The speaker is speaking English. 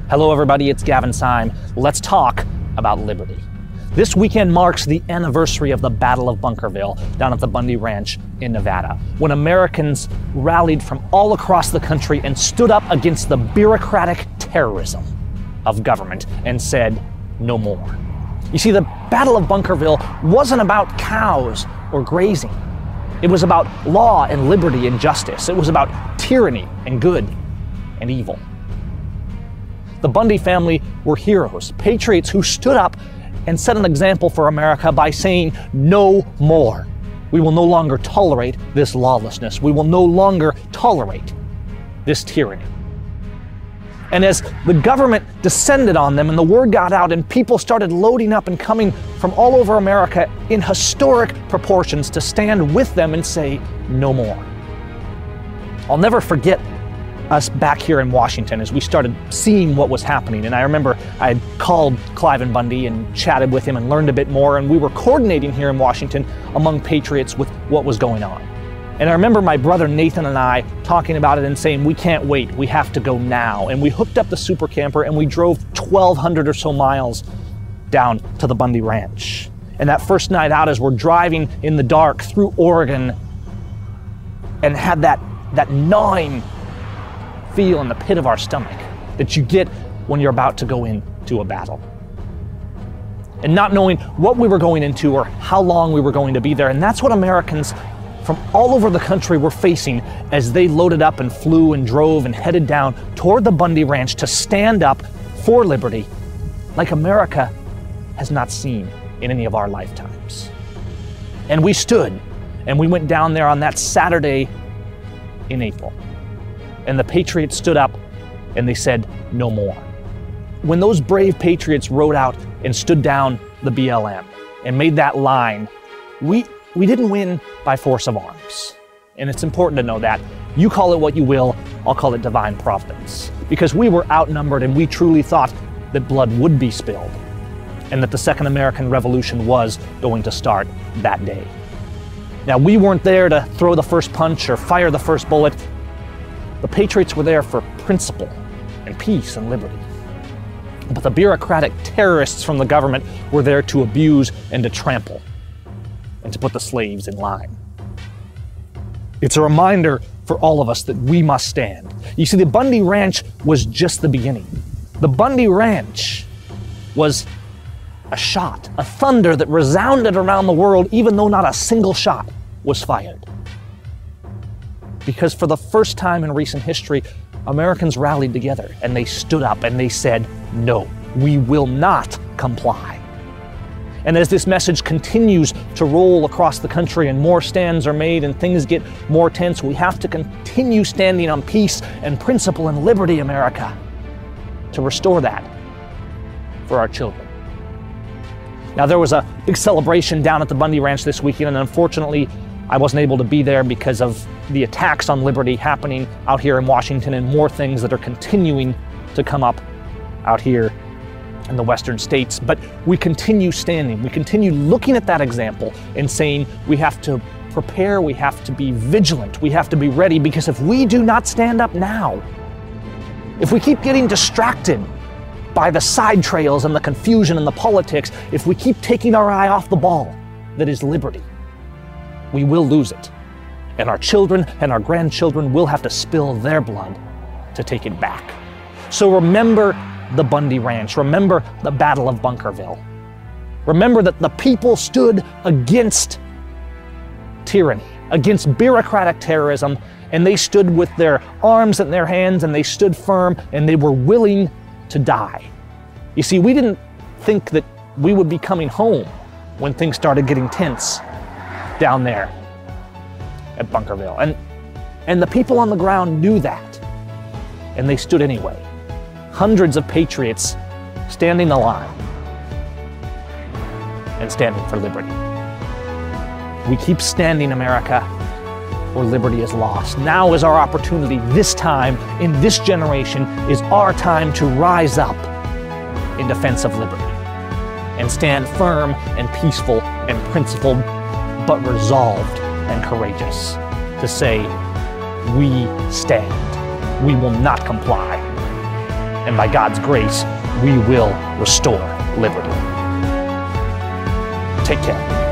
Hello everybody, it's Gavin Syme. Let's talk about liberty. This weekend marks the anniversary of the Battle of Bunkerville down at the Bundy Ranch in Nevada, when Americans rallied from all across the country and stood up against the bureaucratic terrorism of government and said, no more. You see, the Battle of Bunkerville wasn't about cows or grazing. It was about law and liberty and justice. It was about tyranny and good and evil. The Bundy family were heroes, patriots who stood up and set an example for America by saying, no more. We will no longer tolerate this lawlessness. We will no longer tolerate this tyranny. And as the government descended on them and the word got out and people started loading up and coming from all over America in historic proportions to stand with them and say, no more. I'll never forget us back here in Washington as we started seeing what was happening. And I remember I had called Cliven Bundy and chatted with him and learned a bit more, and we were coordinating here in Washington among patriots with what was going on. And I remember my brother Nathan and I talking about it and saying, we can't wait, we have to go now. And we hooked up the super camper and we drove 1,200 or so miles down to the Bundy Ranch. And that first night out, as we're driving in the dark through Oregon and had that gnawing feel in the pit of our stomach that you get when you're about to go into a battle. And not knowing what we were going into or how long we were going to be there. And that's what Americans from all over the country were facing as they loaded up and flew and drove and headed down toward the Bundy Ranch to stand up for liberty like America has not seen in any of our lifetimes. And we stood and we went down there on that Saturday in April. And the patriots stood up and they said, no more. When those brave patriots rode out and stood down the BLM and made that line, we didn't win by force of arms. And it's important to know that. You call it what you will, I'll call it divine providence. Because we were outnumbered and we truly thought that blood would be spilled and that the Second American Revolution was going to start that day. Now, we weren't there to throw the first punch or fire the first bullet. The patriots were there for principle and peace and liberty. But the bureaucratic terrorists from the government were there to abuse and to trample and to put the slaves in line. It's a reminder for all of us that we must stand. You see, the Bundy Ranch was just the beginning. The Bundy Ranch was a shot, a thunder that resounded around the world even though not a single shot was fired. Because for the first time in recent history, Americans rallied together and they stood up and they said, no, we will not comply. And as this message continues to roll across the country and more stands are made and things get more tense, we have to continue standing on peace and principle and liberty, America, to restore that for our children. Now, there was a big celebration down at the Bundy Ranch this weekend, and unfortunately, I wasn't able to be there because of the attacks on liberty happening out here in Washington and more things that are continuing to come up out here in the western states. But we continue standing, we continue looking at that example and saying we have to prepare, we have to be vigilant, we have to be ready, because if we do not stand up now, if we keep getting distracted by the side trails and the confusion and the politics, if we keep taking our eye off the ball that is liberty, we will lose it. And our children and our grandchildren will have to spill their blood to take it back. So remember the Bundy Ranch. Remember the Battle of Bunkerville. Remember that the people stood against tyranny, against bureaucratic terrorism, and they stood with their arms in their hands and they stood firm and they were willing to die. You see, we didn't think that we would be coming home when things started getting tense down there at Bunkerville. And the people on the ground knew that, and they stood anyway. Hundreds of patriots standing the line and standing for liberty. We keep standing, America, or liberty is lost. Now is our opportunity. This time, in this generation, is our time to rise up in defense of liberty and stand firm and peaceful and principled, but resolved and courageous to say, we stand. We will not comply. and by God's grace, we will restore liberty. Take care.